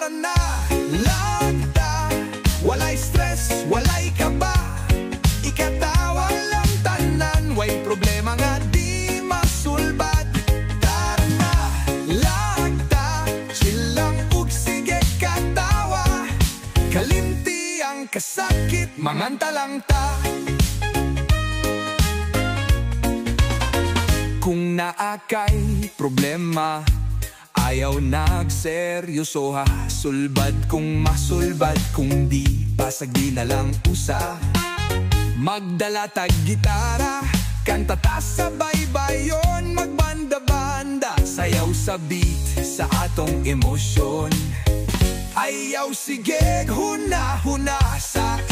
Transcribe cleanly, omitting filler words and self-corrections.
tara na, lagda. Walay stress, walay kaba. Ikatawa lang tanan, way problema nga di masulbad. Tara na, lagda. Chill lang ug sige katawa. Kalimti ang kasakit, manganta lang ta. Kung naakay problema, ayaw nagseryosoha. Sulbad kung masulbad, kung di basag di na lang usa. Magdala tag gitara, kanta ta sa baybayon. Magbanda-banda, sayaw sa beat sa atong emosyon. Ayaw sige huna-huna sa